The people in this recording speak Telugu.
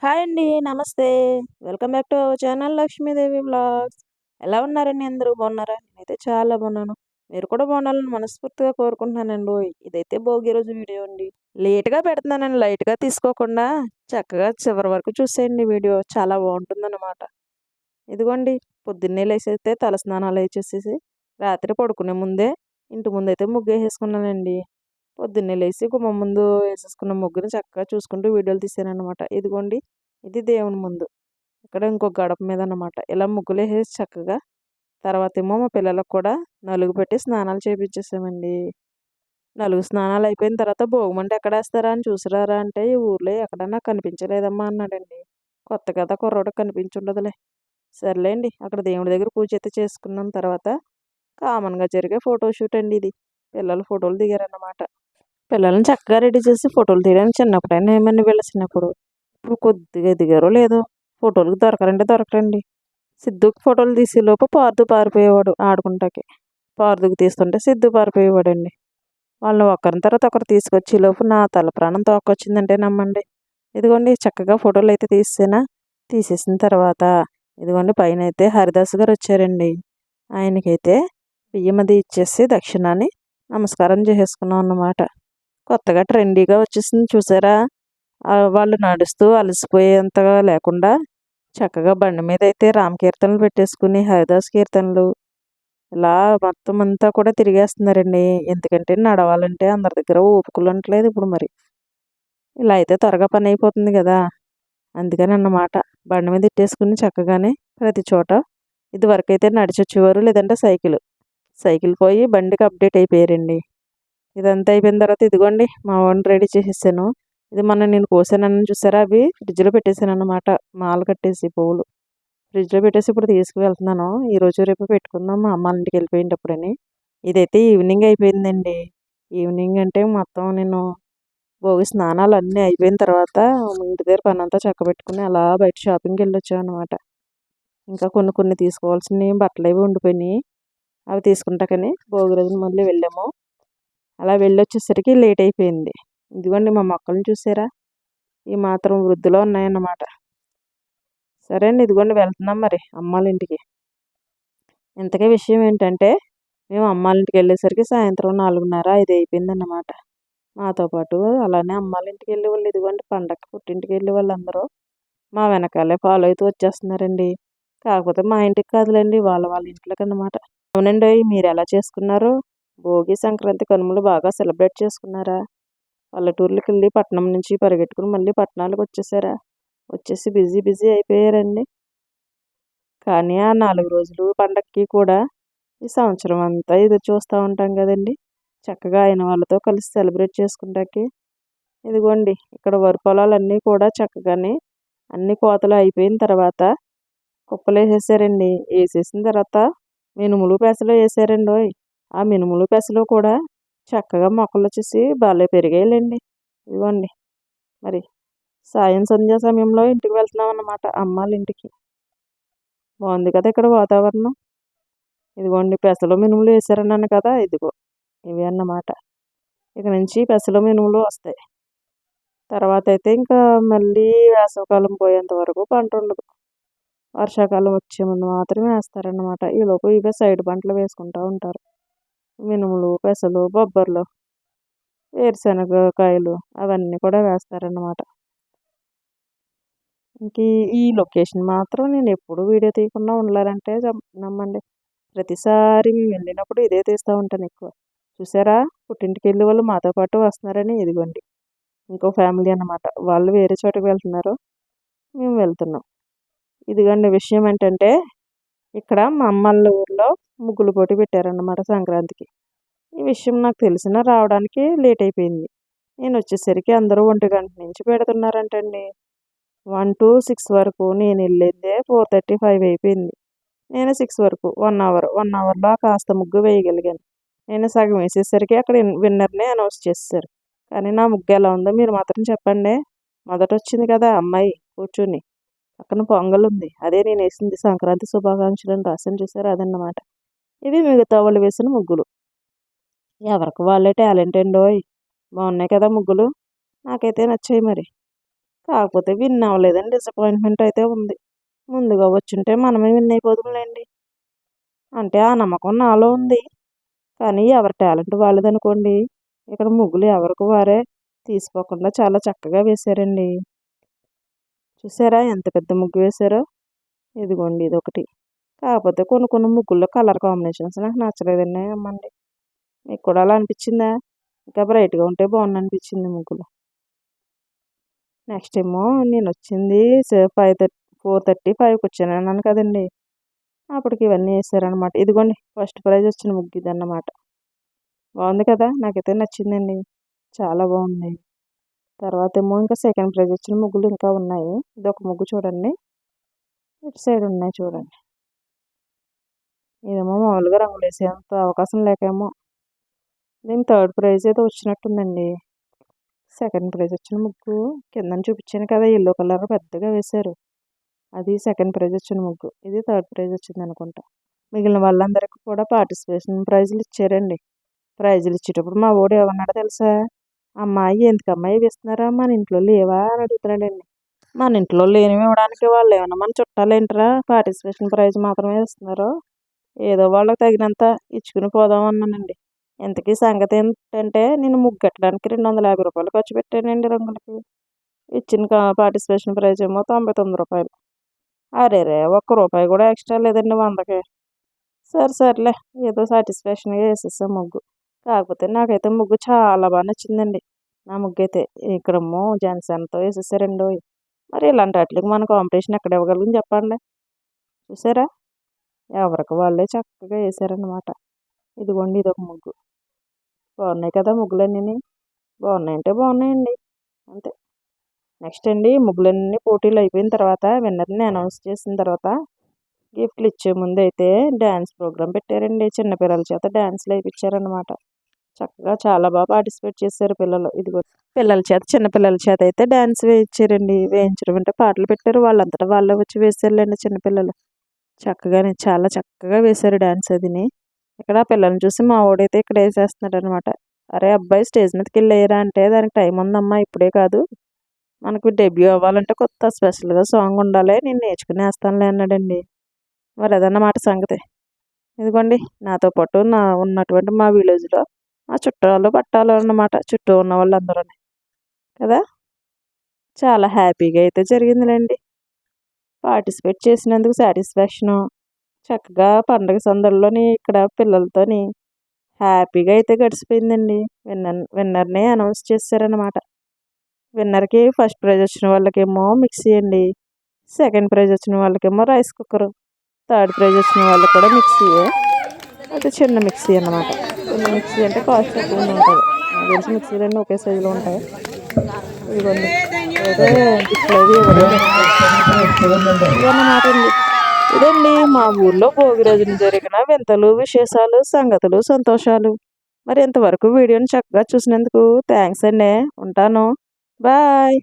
హాయ్ అండి. నమస్తే. Welcome back to our channel Lakshmidevi vlogs. ఎలా ఉన్నారండి అందరూ బాగున్నారా? నేనైతే చాలా బాగున్నాను. మీరు కూడా బాగుండాలని మనస్ఫూర్తిగా కోరుకుంటున్నానండోయ్. ఇదైతే భోగి రోజు వీడియో అండి. లేట్‌గా పెడుతున్నానండి. లైట్‌గా తీసుకోకుండా చక్కగా చివరి వరకు చూసేయండి వీడియో. చాలా బాగుంటుందన్నమాట. ఇదిగోండి పొద్దున్నే లేసైతే తలస్నానాలయి చేసేసి రాత్రి పడుకునే ముందే ఇంటి ముందైతే ముగ్గేసేసుకున్నానండి. పొద్దున్నే లేసి గుమ్మం ముందు వేసేసుకున్న ముగ్గుని చక్కగా చూసుకుంటూ వీడియోలు తీసాననమాట. ఇదిగోండి ఇది దేవుని ముందు. ఇక్కడ ఇంకో గడప మీద అనమాట. ఇలా ముగ్గులేసేసి చక్కగా తర్వాతేమో మా పిల్లలకు కూడా నలుగు పెట్టి స్నానాలు చేపించేసామండి. నలుగు స్నానాలు అయిపోయిన తర్వాత భోగిమంట ఎక్కడేస్తారా అని చూసిరారా అంటే ఈ ఊర్లో ఎక్కడన్నా కనిపించలేదమ్మా అన్నాడండి. కొత్త కదా కుర్రోడికి కనిపించుండదులే. సర్లేండి అక్కడ దేవుడి దగ్గర పూజ అయితే చేసుకున్నాం తర్వాత కామన్‌గా జరిగే ఫోటో షూట్ అండి ఇది. పిల్లలు ఫోటోలు దిగారన్నమాట. పిల్లల్ని చక్కగా రెడీ చేసి ఫోటోలు తీయడానికి చిన్నప్పుడైనా ఏమన్నా వీళ్ళ చిన్నప్పుడు. ఇప్పుడు కొద్దిగా ఎదిగారో లేదో ఫోటోలకి దొరకరంటే దొరకరండి. సిద్ధుకి ఫోటోలు తీసేలోపు పార్దు పారిపోయేవాడు ఆడుకుంటాకి. పార్దుకి తీస్తుంటే సిద్ధు పారిపోయేవాడండి. వాళ్ళని ఒకరిని తర్వాత ఒకరు తీసుకొచ్చేలోపు నా తల ప్రాణం తోక్కొచ్చిందంటే నమ్మండి. ఇదిగోండి చక్కగా ఫోటోలు అయితే తీసేనా తీసేసిన తర్వాత ఇదిగోండి పైన అయితే హరిదాస్ గారు వచ్చారండి. ఆయనకైతే బియ్యం అది ఇచ్చేసి దక్షిణాన్ని నమస్కారం చేసేసుకున్నాం అన్నమాట. కొత్తగా ట్రెండీగా వచ్చేసింది చూసారా? వాళ్ళు నడుస్తూ అలసిపోయేంతగా లేకుండా చక్కగా బండి మీద అయితే రామకీర్తనలు పెట్టేసుకుని హరిదాస్ కీర్తనలు ఇలా మొత్తం అంతా కూడా తిరిగేస్తున్నారండి. ఎందుకంటే నడవాలంటే అందరి దగ్గర ఓపికలు ఉండట్లేదు ఇప్పుడు మరి. ఇలా అయితే త్వరగా పని అయిపోతుంది కదా! అందుకని అన్నమాట. బండి మీద ఎట్టేసుకుని చక్కగానే ప్రతి చోట ఇదివరకైతే నడిచొచ్చేవారు లేదంటే సైకిల్. సైకిల్ పోయి బండికి అప్డేట్ అయిపోయారండి. ఇదంతా అయిపోయిన తర్వాత ఇదిగోండి మా వాడిని రెడీ చేసేసాను. ఇది మొన్న నేను కోసానన్నాను చూసారా? అవి ఫ్రిడ్జ్‌లో పెట్టేసానన్నమాట. మాల కట్టేసి పువ్వులు. ఫ్రిడ్జ్‌లో పెట్టేసి ఇప్పుడు తీసుకువెళ్తున్నాను. ఈరోజు రేపు పెట్టుకుందాం మా అమ్మ వాళ్ళ ఇంటికి వెళ్ళిపోయేటప్పుడని. ఇదైతే ఈవినింగ్ అయిపోయిందండి. ఈవినింగ్ అంటే మొత్తం నేను భోగి స్నానాలు అన్నీ అయిపోయిన తర్వాత ఇంటి దగ్గర పనంతా చక్కబెట్టుకుని అలా బయట షాపింగ్‌కి వెళ్ళొచ్చామన్నమాట. ఇంకా కొన్ని కొన్ని తీసుకోవాల్సినవి బట్టలవి ఉండిపోయినాయి. అవి తీసుకుంటాకని భోగి రోజున మళ్ళీ వెళ్ళాము. అలా వెళ్ళొచ్చేసరికి లేట్ అయిపోయింది. ఇదిగోండి మా మొక్కలను చూసారా? ఈ మాత్రం వృద్ధిలో ఉన్నాయన్నమాట. సరే అండి ఇదిగోండి వెళ్తున్నాం మరి అమ్మాళ్ళ ఇంటికి. ఇంతకీ విషయం ఏంటంటే మేము అమ్మాళ్ళ ఇంటికి వెళ్ళేసరికి సాయంత్రం 4:30, 5 అయిపోయిందన్నమాట. మాతో పాటు అలానే అమ్మాళ్ళ ఇంటికి వెళ్ళేవాళ్ళు ఇదిగోండి పండగకి పుట్టింటికి వెళ్ళే వాళ్ళందరూ మా వెనకాలే ఫాలో అవుతూ వచ్చేస్తున్నారండి. కాకపోతే మా ఇంటికి కాదులేండి వాళ్ళ వాళ్ళ ఇంట్లోకి అన్నమాట. అవునండి మీరు ఎలా చేసుకున్నారు? భోగి, సంక్రాంతి, కనుమలు బాగా సెలబ్రేట్ చేసుకున్నారా? పల్లెటూర్లకి వెళ్ళి పట్నం నుంచి పరిగెట్టుకుని మళ్ళీ పట్టణాలకు వచ్చేసారా? వచ్చేసి బిజీ బిజీ అయిపోయారండి. కానీ ఆ 4 రోజులు పండక్కి కూడా ఈ సంవత్సరం అంతా ఎదురు చూస్తూ ఉంటాం కదండి. చక్కగా అయిన వాళ్ళతో కలిసి సెలబ్రేట్ చేసుకుంటాకి. ఇదిగోండి ఇక్కడ వరి పొలాలన్నీ కూడా చక్కగానే అన్ని కోతలు అయిపోయిన తర్వాత కుప్పలు వేసేసారండి. వేసేసిన తర్వాత మినుములు పెసలు వేసారండోయ్. ఆ మినుములు పెసలు కూడా చక్కగా మొక్కలు వచ్చేసి భలే పెరిగాయిలేండి. ఇదిగోండి మరి సాయం సంధ్యా సమయంలో ఇంటికి వెళ్తున్నాం అన్నమాట అమ్మాళ్ళ ఇంటికి. బాగుంది కదా ఇక్కడ వాతావరణం. ఇదిగోండి పెసలు మినుములు వేసారన్నాను కదా ఇదిగో ఇవి అన్నమాట. ఇక నుంచి పెసలు మినుములు వస్తాయి. తర్వాత అయితే ఇంకా మళ్ళీ వేసవికాలం పోయేంత వరకు పంట ఉండదు. వర్షాకాలం వచ్చే ముందు మాత్రమే వేస్తారన్నమాట. ఈలోపు ఇవే సైడ్ పంటలు వేసుకుంటూ ఉంటారు. మినుములు, పెసలు, బొబ్బర్లు, వేరుశనగ కాయలు అవన్నీ కూడా వేస్తారన్నమాట. ఇంక ఈ లొకేషన్ మాత్రం నేను ఎప్పుడు వీడియో తీయకుండా ఉండలేనంటే నమ్మండి. ప్రతిసారి మేము వెళ్ళినప్పుడు ఇదే తీస్తూ ఉంటాను ఎక్కువ. చూసారా? పుట్టింటికి వెళ్ళే వాళ్ళు మాతో పాటు వస్తున్నారని ఇదిగోండి ఇంకో ఫ్యామిలీ అన్నమాట. వాళ్ళు వేరే చోటుకి వెళ్తున్నారు. మేము వెళ్తున్నాం. ఇదిగోండి విషయం ఏంటంటే ఇక్కడ మా అమ్మోళ్ళ ఊర్లో ముగ్గుల పోటీ పెట్టారన్నమాట సంక్రాంతికి. ఈ విషయం నాకు తెలిసినా రావడానికి లేట్ అయిపోయింది. నేను వచ్చేసరికి అందరూ 1 గంట నుంచి పెడుతున్నారంటండి. 1-6 వరకు నేను వెళ్ళిందే 4:30, 5 అయిపోయింది. నేను 6 వరకు 1 అవర్. 1 అవర్‌లో కాస్త ముగ్గు వేయగలిగాను. నేను సగం వేసేసరికి అక్కడ విన్నర్‌ని అనౌన్స్ చేసేసారు. కానీ నా ముగ్గు ఎలా ఉందో మీరు మాత్రం చెప్పండి. మొదట వచ్చింది కదా అమ్మాయి కూర్చుని. పక్కన పొంగల్ ఉంది. అదే నేను వేసింది సంక్రాంతి శుభాకాంక్షలు అని రాసాను చూసారా? అదన్నమాట. ఇవి మిగతా వాళ్ళు వేసిన ముగ్గులు. ఎవరికి వాళ్ళే టాలెంట్ అండోయ్. బాగున్నాయి కదా ముగ్గులు. నాకైతే నచ్చాయి మరి. కాకపోతే విన్ అవ్వలేదండి, డిసప్పాయింట్మెంట్ అయితే ఉంది. ముందుగా వచ్చుంటే మనమే విన్ అయిపోతుందండి. అంటే ఆ నమ్మకం నాలో ఉంది. కానీ ఎవరి టాలెంట్ వాళ్ళదనుకోండి. ఇక్కడ ముగ్గులు ఎవరికి వారే తీసుకోకుండా చాలా చక్కగా వేశారండి. చూసారా ఎంత పెద్ద ముగ్గు వేశారో? ఇదిగోండి ఇదొకటి. కాకపోతే కొన్ని కొన్ని ముగ్గుల్లో కలర్ కాంబినేషన్స్ నాకు నచ్చలేదండి అమ్మండి. మీకు కూడా అలా అనిపించిందా? ఇంకా బ్రైట్గా ఉంటే బాగుంది అనిపించింది ముగ్గులు. నెక్స్ట్ ఏమో నేను వచ్చింది 4:30, 5కి వచ్చాను అన్నాను కదండి. అప్పటికి ఇవన్నీ వేసారనమాట. ఇదిగోండి ఫస్ట్ ప్రైజ్ వచ్చిన ముగ్గు ఇదన్నమాట. బాగుంది కదా, నాకైతే నచ్చిందండి, చాలా బాగుంది. తర్వాత ఏమో ఇంకా సెకండ్ ప్రైజ్ వచ్చిన ముగ్గులు ఇంకా ఉన్నాయి. ఇది ఒక ముగ్గు చూడండి, ఇటు సైడ్ ఉన్నాయి చూడండి. ఇదేమో మామూలుగా రంగులు వేసేంత అవకాశం లేకేమో. దీని థర్డ్ ప్రైజ్ ఏదో వచ్చినట్టుందండి. సెకండ్ ప్రైజ్ వచ్చిన ముగ్గు కిందని చూపించాను కదా, ఎల్లో కలర్ పెద్దగా వేశారు. అది సెకండ్ ప్రైజ్ వచ్చిన ముగ్గు. ఇది థర్డ్ ప్రైజ్ వచ్చింది అనుకుంటా. మిగిలిన వాళ్ళందరికీ కూడా పార్టిసిపేషన్ ప్రైజులు ఇచ్చారండి. ప్రైజులు ఇచ్చేటప్పుడు మా వాడు ఏమన్నాడో తెలుసా? అమ్మాయి ఎందుకు అమ్మాయి వేస్తున్నారా, మన ఇంట్లో లేవా అని అడుగుతున్నాడండి. మన ఇంట్లో లేనివి ఇవ్వడానికి వాళ్ళు ఏమన్నా మన చుట్టాలేంటరా, పార్టిసిపేషన్ ప్రైజ్ మాత్రమే ఇస్తున్నారు, ఏదో వాళ్ళకి తగినంత ఇచ్చుకుని పోదాం అన్నానండి. ఇంతకీ సంగతి ఏంటంటే నేను ముగ్గెట్టడానికి 250 రూపాయలు ఖర్చు పెట్టానండి రంగులకి. ఇచ్చిన పార్టిసిపేషన్ ప్రైజ్ ఏమో 99 రూపాయలు. అరే ఒక్క రూపాయి కూడా ఎక్స్ట్రా లేదండి 100కి. సర్లే ఏదో సాటిస్ఫాక్షన్గా వేసేసాం ముగ్గు. కాకపోతే నాకైతే ముగ్గు చాలా బాగా నచ్చిందండి. నా ముగ్గు అయితే ఇక్కడేమో జనసేనతో వేసేసారండి. మరి ఇలాంటి వాటికి మన కాంపిటీషన్ ఎక్కడ ఇవ్వగలం చెప్పండి. చూసారా, ఎవరికి వాళ్ళే చక్కగా వేసారనమాట. ఇదిగోండి ఇదొక ముగ్గు. బాగున్నాయి కదా ముగ్గులన్నీ? బాగున్నాయంటే బాగున్నాయండి, అంతే. నెక్స్ట్ అండి, ముగ్గులన్నీ పోటీలు అయిపోయిన తర్వాత విన్నర్ని అనౌన్స్ చేసిన తర్వాత గిఫ్ట్లు ఇచ్చే ముందు అయితే డ్యాన్స్ ప్రోగ్రామ్ పెట్టారండి. చిన్నపిల్లల చేత డ్యాన్స్లు వేయించారనమాట. చక్కగా చాలా బాగా పార్టిసిపేట్ చేశారు పిల్లలు. ఇదిగో పిల్లల చేత, చిన్నపిల్లల చేత అయితే డ్యాన్స్ వేయించారండి. వేయించడం అంటే పాటలు పెట్టారు, వాళ్ళంతటా వాళ్ళే వచ్చి వేసారులేండి చిన్నపిల్లలు. చక్కగానే చాలా చక్కగా వేశారు డ్యాన్స్ అదిని. ఇక్కడ పిల్లల్ని చూసి మా వాడైతే ఇక్కడ వేసేస్తున్నాడు అనమాట. అరే అబ్బాయి స్టేజ్ మీదకి వెళ్ళేయరా అంటే, దానికి టైం ఉందమ్మా, ఇప్పుడే కాదు, మనకు డెబ్యూ అవ్వాలంటే కొత్త స్పెషల్గా సాంగ్ ఉండాలి, నేను నేర్చుకుని వేస్తానులే అన్నాడండి. మరి అదన్నమాట సంగతి. ఇదిగోండి నాతో పాటు ఉన్నటువంటి మా విలేజ్లో మా చుట్టాలు పట్టాలు అన్నమాట, చుట్టూ ఉన్న వాళ్ళందరూ కదా. చాలా హ్యాపీగా అయితే జరిగిందిలేండి. పార్టిసిపేట్ చేసినందుకు సాటిస్ఫాక్షను. చక్కగా పండగ సందడిలోని ఇక్కడ పిల్లలతోని హ్యాపీగా అయితే గడిచిపోయిందండి. విన్నర్ని అనౌన్స్ చేశారనమాట. విన్నర్కి ఫస్ట్ ప్రైజ్ వచ్చిన వాళ్ళకేమో మిక్సీ అండి, సెకండ్ ప్రైజ్ వచ్చిన వాళ్ళకేమో రైస్ కుక్కర్, థర్డ్ ప్రైజ్ వచ్చిన వాళ్ళకి కూడా మిక్సీయే. అది చిన్న మిక్సీ అన్నమాట. చిన్న మిక్సీ అంటే కాస్ట్ ఎక్కువ ఉంటుంది. నాకు తెలిసి మిక్సీలన్నీ ఒకే సైజులో ఉంటాయి. ఇదిగోండి అయితే గిఫ్ట్లు అవి ఇదన్నమాట అండి. ఇదండి మా ఊర్లో భోగి రోజున జరిగిన వింతలు, విశేషాలు, సంగతులు, సంతోషాలు. మరి ఇంతవరకు వీడియోని చక్కగా చూసినందుకు థ్యాంక్స్ అండి. ఉంటాను, బాయ్.